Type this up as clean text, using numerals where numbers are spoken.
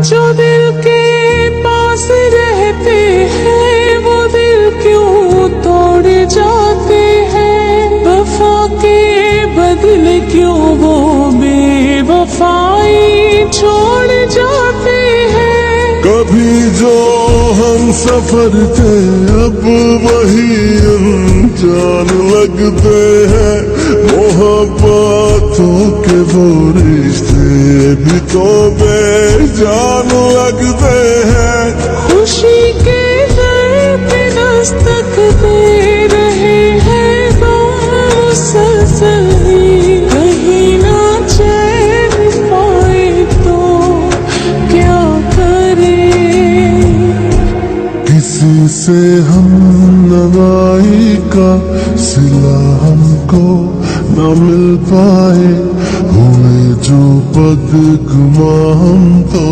जो दिल के पास रहते हैं वो दिल क्यों तोड़ जाते हैं। वफा के बदले क्यों वो बेवफाई छोड़ जाते हैं। कभी जो हम सफर थे अब वही अनजान लगते हैं। मोहब्बतों के वो रिश्ते भी तो बेजान लगते हैं। खुशी के दर पे दस्तक दे रहे हैं गम मुसलसल ही। कहीं ना चैन पाए तो क्या करें। किसी से हम नवाई का सिला हमको न मिल पाए। हुए जो बदगुमा हम तो